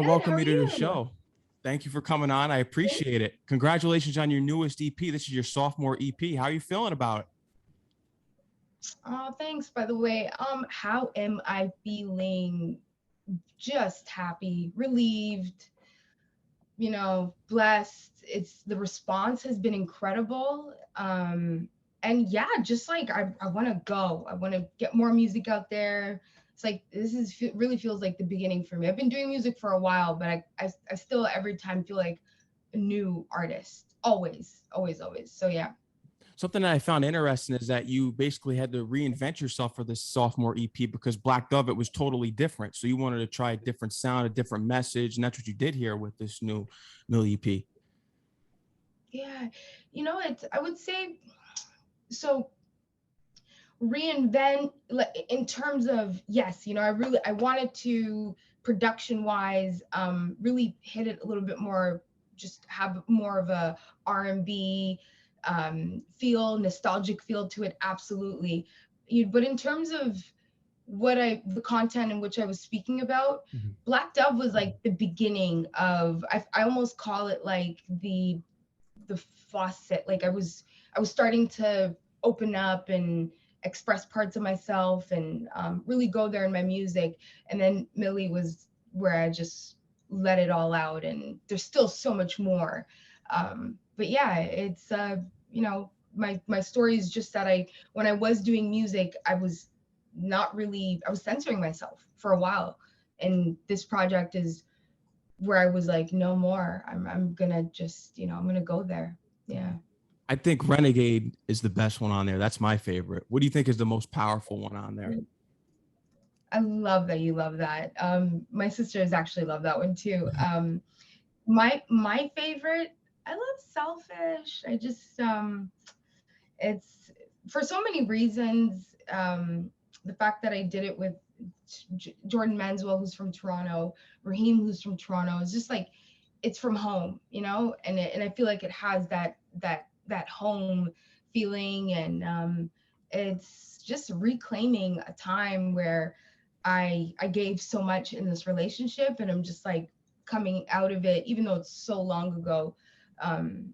Good. How Welcome are me to the you? show. Thank you for coming on. I appreciate it. Congratulations on your newest EP. This is your sophomore EP. How are you feeling about it? Oh, thanks. By the way, how am I feeling? Just happy, relieved, blessed. It's the response has been incredible. And yeah, just like I want to go. I want to get more music out there. It's like this is really feels like the beginning for me. I've been doing music for a while, but I still every time feel like a new artist. Always, always, always. So yeah. Something that I found interesting is that you basically had to reinvent yourself for this sophomore EP because Black Dove, it was totally different. So you wanted to try a different sound, a different message. And that's what you did here with this new EP. Yeah. It's I would say so reinvent like in terms of yes, I wanted to production wise really hit it a little bit more, just have more of a R&B feel, nostalgic feel to it, absolutely. But in terms of the content in which I was speaking about, Mhm. Black Dove was like the beginning of I almost call it like the faucet. Like I was starting to open up and express parts of myself and really go there in my music. And then Millie was where I just let it all out. And there's still so much more. But yeah, it's my story is just that when I was doing music, I was censoring myself for a while. And this project is where I was like, no more. I'm gonna just, I'm gonna go there. Yeah. I think Renegade is the best one on there. That's my favorite. What do you think is the most powerful one on there? I love that you love that. My sisters actually love that one too. My favorite, I love Selfish. I just it's for so many reasons. The fact that I did it with Jordan Manswell, who's from Toronto, Raheem, who's from Toronto, is just like it's from home, and I feel like it has that home feeling, and it's just reclaiming a time where I gave so much in this relationship, and I'm just like coming out of it, even though it's so long ago. I'm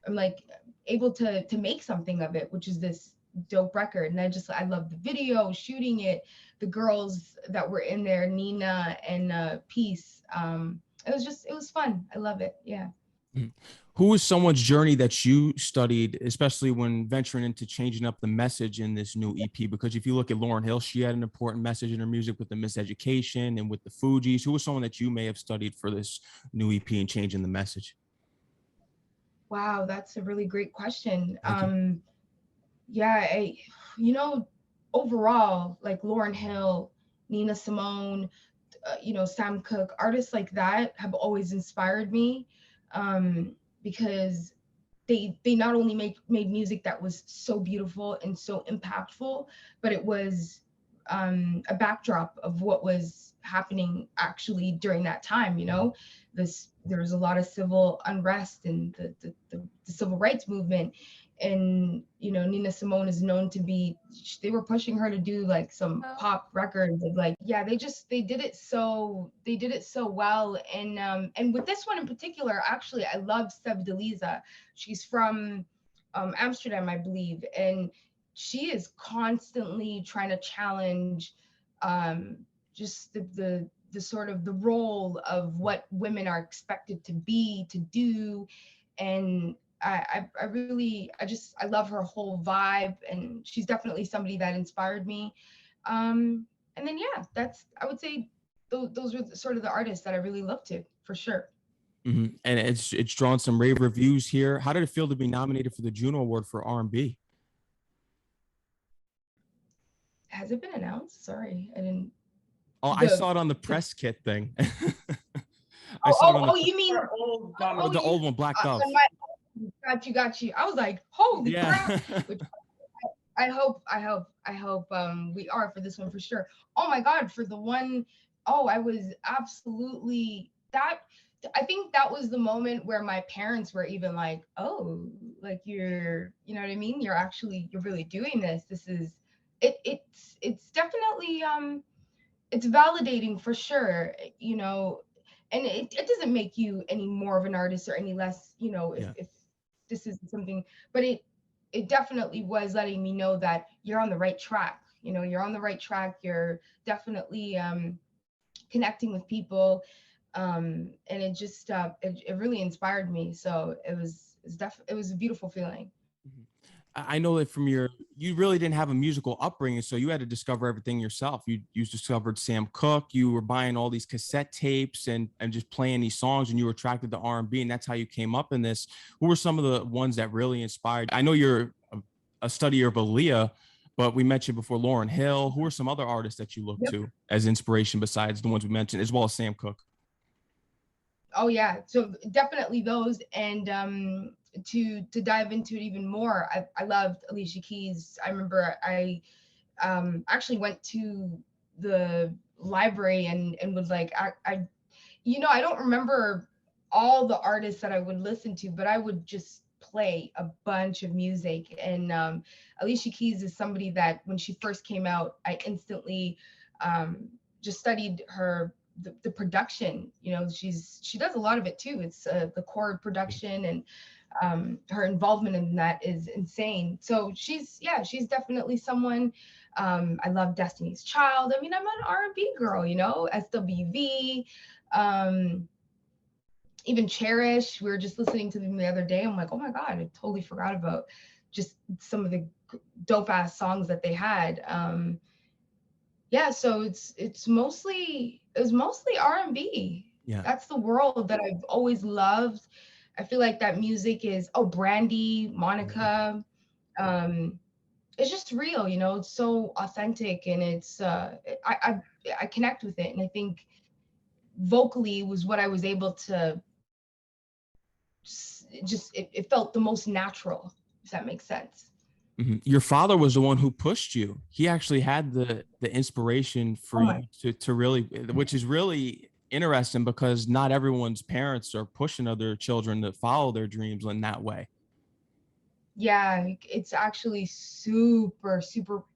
like able to make something of it, which is this dope record. And I love the video, shooting it, the girls that were in there, Nina and Peace. It was fun. I love it. Yeah. Mhm. Who is someone's journey that you studied, especially when venturing into changing up the message in this new EP? Because if you look at Lauryn Hill, she had an important message in her music with the miseducation and with the Fugees. Who was someone that you may have studied for this new EP and changing the message? Wow, that's a really great question. Thank you. Yeah, you know, overall, like Lauryn Hill, Nina Simone, Sam Cooke, artists like that have always inspired me, because they not only made music that was so beautiful and so impactful, but it was a backdrop of what was happening actually during that time. There was a lot of civil unrest and the civil rights movement, and Nina Simone is known to be, they were pushing her to do like some pop records of like, yeah, they did it so well. And with this one in particular, actually I love Seb Deliza. She's from Amsterdam, I believe, and she is constantly trying to challenge just the sort of the role of what women are expected to be, to do. And I really, I love her whole vibe, and she's definitely somebody that inspired me. And then yeah, I would say those were sort of the artists that I really looked to for sure. Mhm. And it's drawn some rave reviews here. How did it feel to be nominated for the Juno Award for R&B? Has it been announced? Sorry, I didn't. Oh, I The saw it on the the press kit thing. I oh saw it on you mean the old one, Black Dove. on my got you. I was like, holy crap! Yeah. Which I hope we are for this one for sure. Oh my god, for the one, oh, I was absolutely that. I think that was the moment where my parents were even like, oh, like you know what I mean? You're really doing this. This is it's definitely it's validating for sure. And it doesn't make you any more of an artist or any less, you know, Yeah. if this is something, but it definitely was letting me know that you're on the right track. You know, you're on the right track. You're definitely connecting with people, and it just it really inspired me. So it was a beautiful feeling. Mhm. I know that from you really didn't have a musical upbringing, so you had to discover everything yourself. You discovered Sam Cooke. You were buying all these cassette tapes and just playing these songs, and you were attracted to R&B, and that's how you came up in this. Who were some of the ones that really inspired? I know you're a studier of Aaliyah, but we mentioned before Lauryn Hill. Who are some other artists that you look Yep. to as inspiration besides the ones we mentioned, as well as Sam Cooke? Oh yeah, so definitely those, and to dive into it even more, I loved Alicia Keys. I remember I actually went to the library and was like, you know, I don't remember all the artists that I would listen to, but I would just play a bunch of music. And Alicia Keys is somebody that when she first came out, I instantly um, just studied the production. You know, she does a lot of it too. It's the chord production, and her involvement in that is insane. So she's definitely someone. I love Destiny's Child. I mean, I'm an R&B girl, you know, SWV, um, even Cherish. We were just listening to them the other day. I'm like, oh my God, I totally forgot about just some of the dope ass songs that they had. Yeah, so it's mostly R&B. Yeah. That's the world that I've always loved. I feel like that music is, oh, Brandy, Mhm. Monica. Um, it's just real, you know. It's so authentic, and it's I connect with it, and I think vocally was what I was able to just it felt the most natural, if that makes sense. Mhm. Your father was the one who pushed you. He actually had the inspiration for Oh my, you to really, which is really interesting because not everyone's parents are pushing other children to follow their dreams in that way. yeah, it's actually super,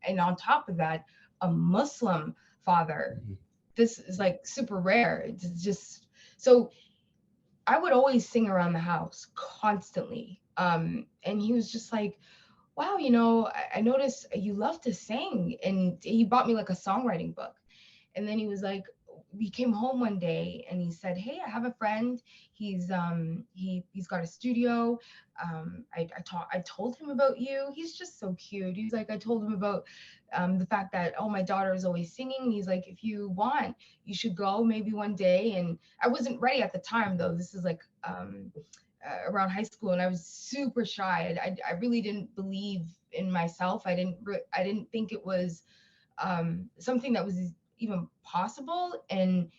and on top of that, a Muslim father. Mhm. This is like super rare. It's just so I would always sing around the house constantly. And he was just like, wow, you know, I noticed you love to sing. And he bought me like a songwriting book. And then he was like, we came home one day and he said, hey, I have a friend. He's got a studio. I told him about you. He's just so cute. He's like, I told him about the fact that, oh, my daughter is always singing. He's like, if you want, you should go maybe one day. And I wasn't ready at the time though. This is like around high school, and I was super shy. I really didn't believe in myself. I didn't think it was something that was even possible. And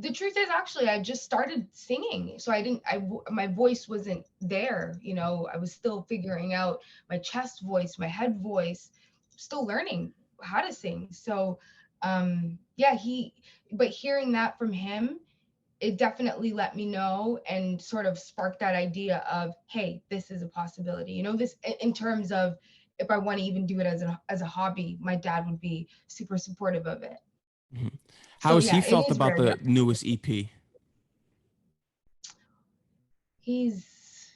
the truth is, actually, I just started singing, so my voice wasn't there. You know, I was still figuring out my chest voice, my head voice, still learning how to sing. So yeah, but hearing that from him, it definitely let me know and sort of sparked that idea of, hey, this is a possibility. You know, this in terms of if I want to even do it as a hobby, my dad would be super supportive of it. Mhm. How So has he yeah, it felt is about rare. the newest EP? He's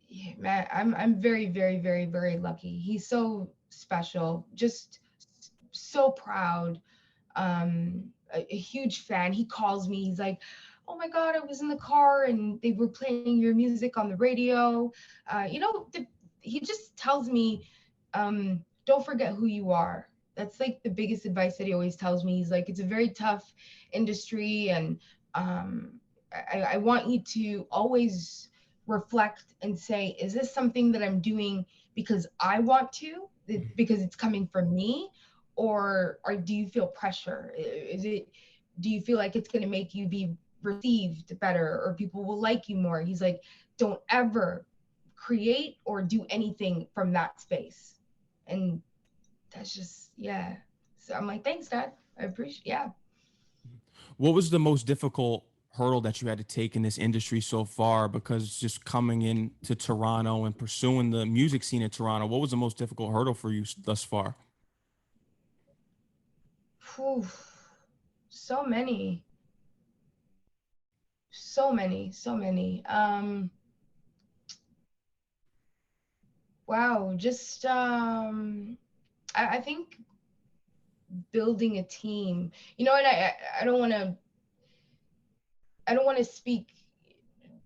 yeah, man, I'm very lucky. He's so special, just so proud. A huge fan. He calls me. He's like, "Oh my God, I was in the car and they were playing your music on the radio." You know, he just tells me, "Don't forget who you are." That's like the biggest advice that he always tells me. He's like, "It's a very tough industry, and I want you to always reflect and say, is this something that I'm doing because I want to, because it's coming from me, or do you feel pressure? Do you feel like it's going to make you be received better, or people will like you more?" He's like, don't ever create or do anything from that space. And that's just, yeah. So I'm like, thanks, Dad. I appreciate, yeah. What was the most difficult hurdle that you had to take in this industry so far? Because just coming in to Toronto and pursuing the music scene in Toronto, what was the most difficult hurdle for you thus far? Whew, so many. So many, so many. Wow, just I think building a team. You know, and I don't want to speak,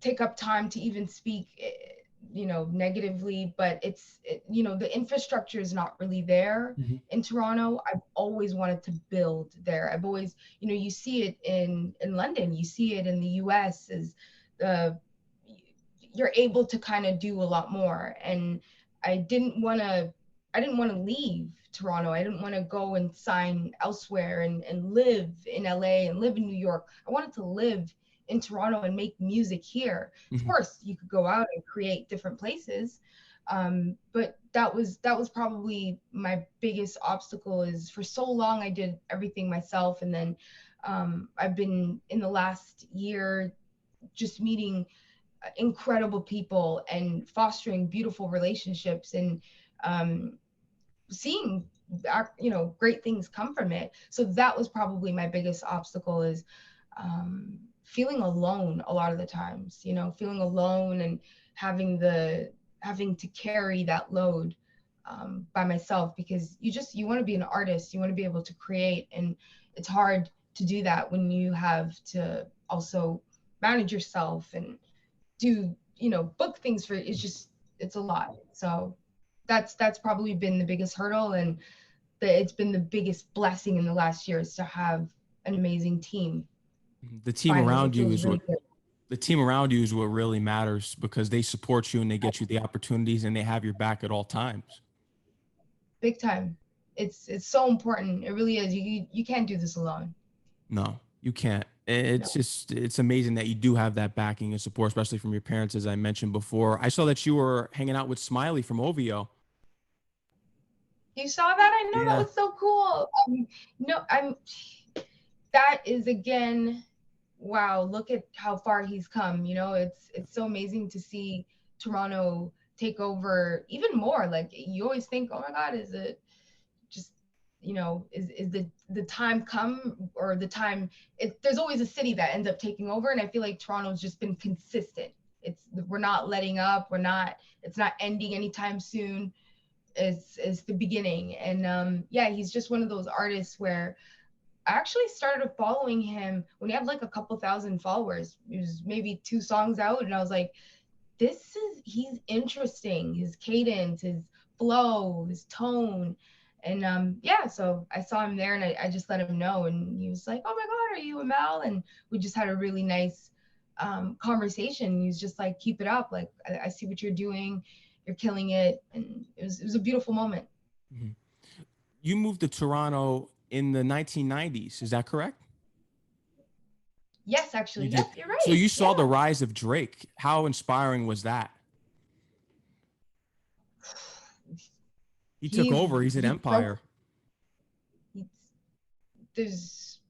take up time to even speak, you know, negatively, but you know, the infrastructure is not really there Mhm. in Toronto. I've always wanted to build there. I've always, you know, you see it in London, you see it in the US, as uh, you're able to kind of do a lot more. And I didn't want to leave Toronto. I didn't want to go and sign elsewhere and live in LA and live in New York. I wanted to live in Toronto and make music here. Of Mhm. course, you could go out and create different places. But that was probably my biggest obstacle. Is for so long I did everything myself, and then I've been in the last year just meeting incredible people and fostering beautiful relationships, and um, seeing you know, great things come from it. So that was probably my biggest obstacle, is feeling alone a lot of the times, you know, feeling alone and having to carry that load by myself, because you want to be an artist, you want to be able to create, and it's hard to do that when you have to also manage yourself and do, you know, book things for, it's just, it's a lot. So that's probably been the biggest hurdle, and it's been the biggest blessing in the last year, is to have an amazing team. The team Finally, around it you feels is what really good. the team around you is what really matters because they support you and they get you the opportunities and they have your back at all times. Big time. It's so important. It really is. You can't do this alone. No, you can't. No. It's just it's amazing that you do have that backing and support, especially from your parents, as I mentioned before. I saw that you were hanging out with Smiley from OVO. You saw that? I know, that Yeah. was so cool. No, that is, again, wow, look at how far he's come. You know, it's so amazing to see Toronto take over even more. Like, you always think, oh my God, is it just, you know, is the time come, or the time, there's always a city that ends up taking over, and I feel like Toronto's just been consistent. We're not letting up, it's not ending anytime soon. Is the beginning. And yeah, he's just one of those artists where I actually started following him when he had like a couple thousand followers. It was maybe 2 songs out, and I was like, he's interesting. His cadence, his flow, his tone. And yeah, so I saw him there, and I just let him know. And he was like, oh my God, are you Amaal? And we just had a really nice conversation. He was just like, keep it up. Like, I see what you're doing. You're killing it. And it was a beautiful moment. Mhm. You moved to Toronto in the 1990s. Is that correct? Yes, actually. You did. Yep, you're So right. you saw the Yeah. rise of Drake. How inspiring was that? He took He's over. He's an he broke empire. he's, there's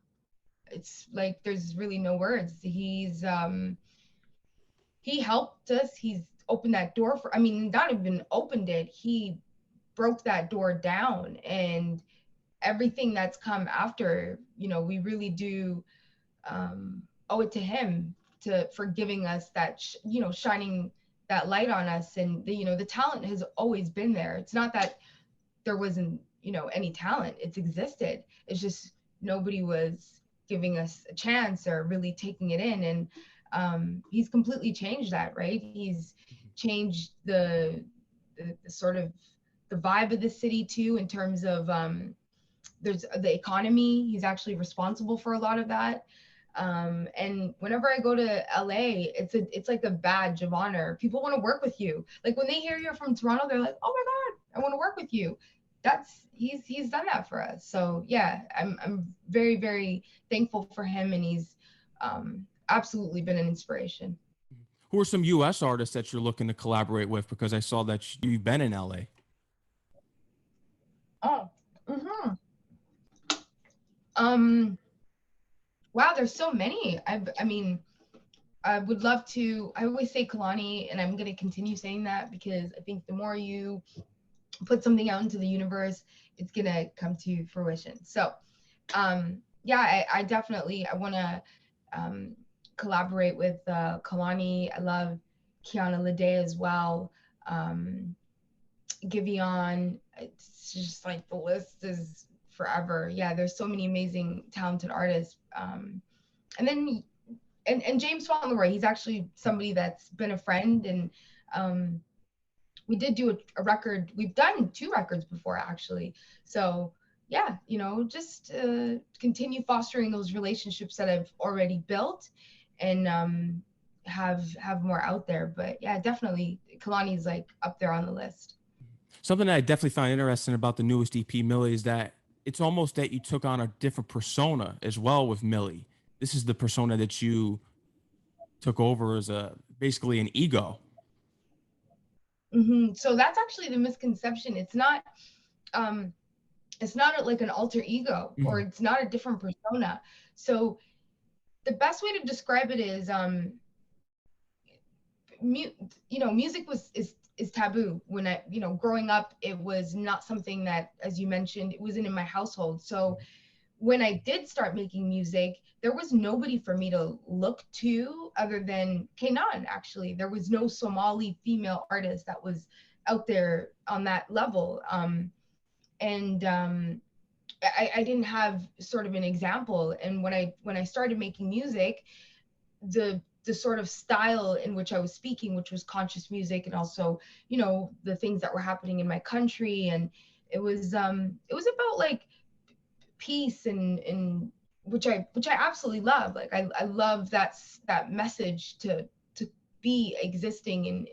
it's like there's really no words. He helped us. He's opened that door for, I mean, not even opened it. He broke that door down, and everything that's come after, you know, we really do owe it to him, for giving us that, you know, shining that light on us. And you know, the talent has always been there. It's not that there wasn't, you know, any talent. It's existed. It's just nobody was giving us a chance or really taking it in. And he's completely changed that, right? He's changed the sort of the vibe of the city too, in terms of there's the economy. He's actually responsible for a lot of that. And whenever I go to LA, it's like a badge of honor. People want to work with you. Like, when they hear you're from Toronto, they're like, "Oh my God, I want to work with you." He's done that for us. So yeah, I'm very, very thankful for him, and he's absolutely been an inspiration. Who are some U.S. artists that you're looking to collaborate with? Because I saw that you've been in LA. Oh, mm-hmm. um, wow, there's so many. I mean, I would love to. I always say Kalani, and I'm going to continue saying that, because I think the more you put something out into the universe, it's going to come to fruition. So, yeah, I definitely, I want to collaborate with Kalani. I love Kiana Lede as well. Giveon. It's just like the list is forever. Yeah, there's so many amazing, talented artists. And then and James Fauntleroy, he's actually somebody that's been a friend, and we did do a record. We've done 2 records before, actually. So yeah, just continue fostering those relationships that I've already built, and have more out there. But yeah, definitely Kalani's like up there on the list. Something that I definitely found interesting about the newest EP, Millie, is that it's almost that you took on a different persona as well with Millie. This is the persona that you took over as a basically an ego. So that's actually the misconception. Um, it's not like an alter ego, or Mhm. it's not a different persona. So the best way to describe it is, music is taboo. When I, growing up, it was not something that, as you mentioned, it wasn't in my household. So when I did start making music, there was nobody for me to look to other than Kanan. Actually, there was no Somali female artist that was out there on that level. And I didn't have sort of an example. And when I started making music, the sort of style in which I was speaking, which was conscious music, and also, the things that were happening in my country, and it was about like peace, and which I absolutely love. Like I love that message to be existing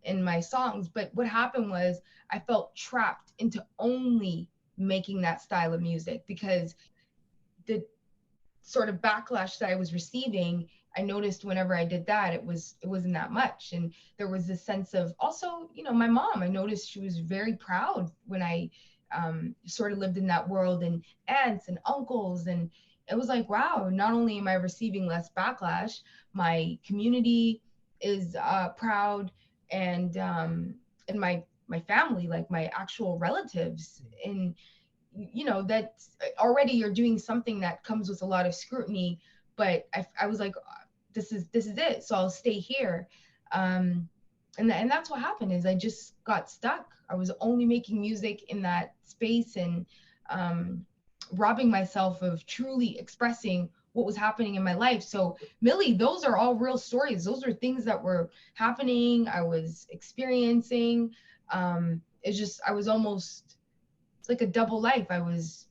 in my songs. But what happened was I felt trapped into only making that style of music, because the sort of backlash that I was receiving, I noticed whenever I did that, it wasn't that much. And there was this sense of, also, my mom, I noticed she was very proud when I sort of lived in that world, and aunts and uncles. And it was like, wow, not only am I receiving less backlash, my community is proud, and my family, like my actual relatives, and that already you're doing something that comes with a lot of scrutiny. But I was like, this is it, so I'll stay here. And that's what happened, is I just got stuck. I was only making music in that space, and robbing myself of truly expressing what was happening in my life. So Millie, those are all real stories. Those are things that were happening, I was experiencing. It's just, I was almost, it's like a double life. I was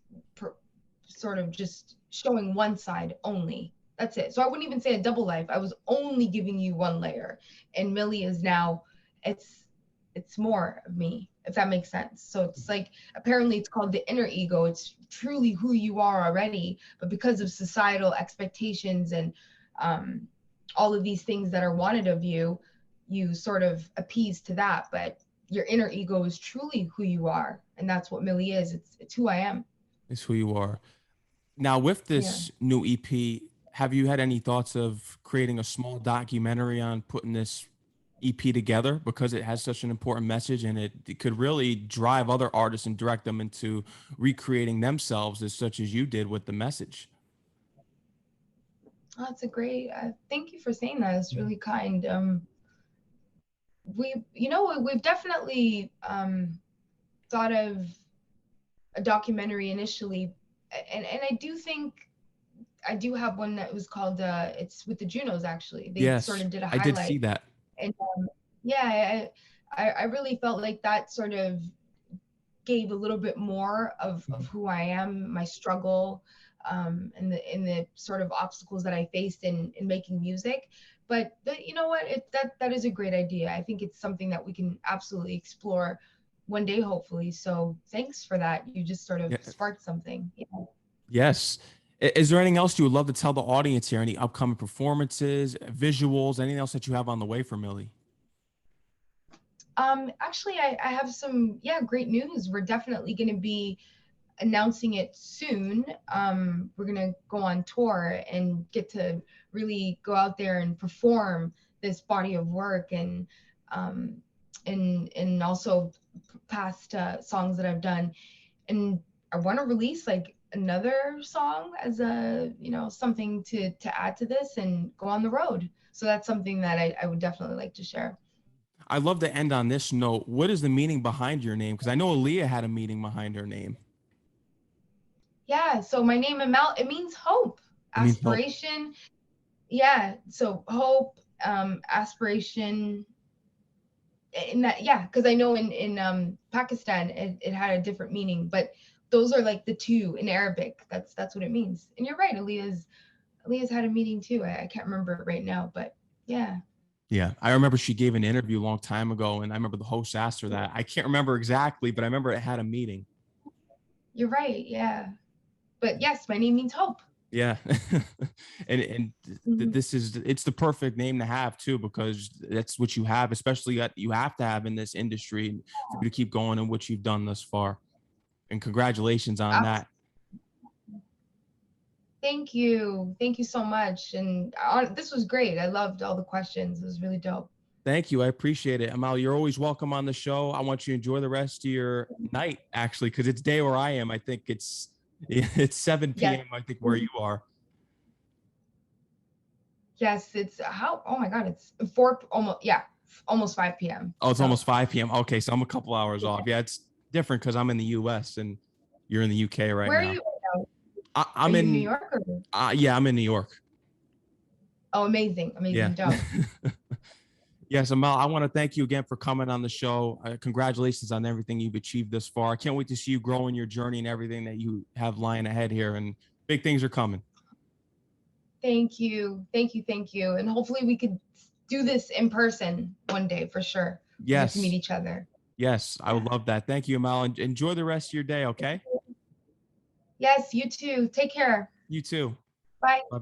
sort of just showing one side only. That's it. So I wouldn't even say a double life. I was only giving you one layer. And Millie is now, it's more of me, if that makes sense. So it's like, apparently it's called the inner ego. It's truly who you are already, but because of societal expectations and all of these things that are wanted of you, you sort of appease to that. But your inner ego is truly who you are, and that's what Millie is. It's who I am. It's who you are. Now, with Yeah. this new EP, have you had any thoughts of creating a small documentary on putting this EP together, because it has such an important message, and it could really drive other artists and direct them into recreating themselves as such as you did with the message? Oh, that's a great. Thank you for saying that. It's really kind. We've definitely thought of a documentary initially, and I do think I do have one that was called. It's with the Junos, actually. They sort Yes, of did a I did see highlight, that. and yeah, I really felt like that sort of gave a little bit more of who I am, my struggle, and the sort of obstacles that I faced in making music. But you know what? That is a great idea. I think it's something that we can absolutely explore one day, hopefully. So thanks for that. You just sort of Yeah. sparked something. Yeah. Yes. Is there anything else you would love to tell the audience here? Any upcoming performances, visuals, anything else that you have on the way for Millie? Actually, I have some, yeah, great news. We're definitely going to be announcing it soon. We're gonna go on tour and get to really go out there and perform this body of work, um, and also past songs that I've done. And I want to release like another song as a, something to add to this and go on the road. So that's something that I would definitely like to share. I'd love to end on this note. What is the meaning behind your name? Because I know Aaliyah had a meaning behind her name. Yeah, so my name Amaal, it means hope, It means hope. aspiration. Yeah, so hope, aspiration, in that, yeah, because I know in Pakistan it had a different meaning, but those are like the two in Arabic. That's what it means. And you're right, Aaliyah's had a meaning too. I can't remember it right now, but yeah. Yeah, I remember she gave an interview a long time ago, and I remember the host asked her that. I can't remember exactly, but I remember it had a meaning. You're right, yeah. But yes, my name means hope. Yeah, and Mhm. this is it's the perfect name to have too, because that's what you have, especially you have to have in this industry for you to keep going and what you've done thus far. And congratulations on that. Thank you so much. And this was great. I loved all the questions. It was really dope. Thank you. I appreciate it. Amaal, you're always welcome on the show. I want you to enjoy the rest of your night, actually, because it's day where I am. I think it's 7 Yes. p.m. I think where you are. Yes, it's how, oh my God, it's four, almost, yeah, almost 5 p.m. Oh, it's So almost 5 p.m. Okay, so I'm a couple hours off. Yeah, it's different because I'm in the U.S. and you're in the UK right where are now. you right now? Are I'm you in New in, York or? yeah, I'm in New York. Oh, amazing, Yeah. amazing, dope. Yes, Amaal, I want to thank you again for coming on the show. Congratulations on everything you've achieved this far. I can't wait to see you grow in your journey and everything that you have lying ahead here. And big things are coming. Thank you, thank you, thank you. And hopefully we could do this in person one day for sure. We'll get to meet Yes. each other. Yes, I would Yeah. love that. Thank you, Amaal. Enjoy the rest of your day, okay? Yes, you too. Take care. You too. Bye. Bye.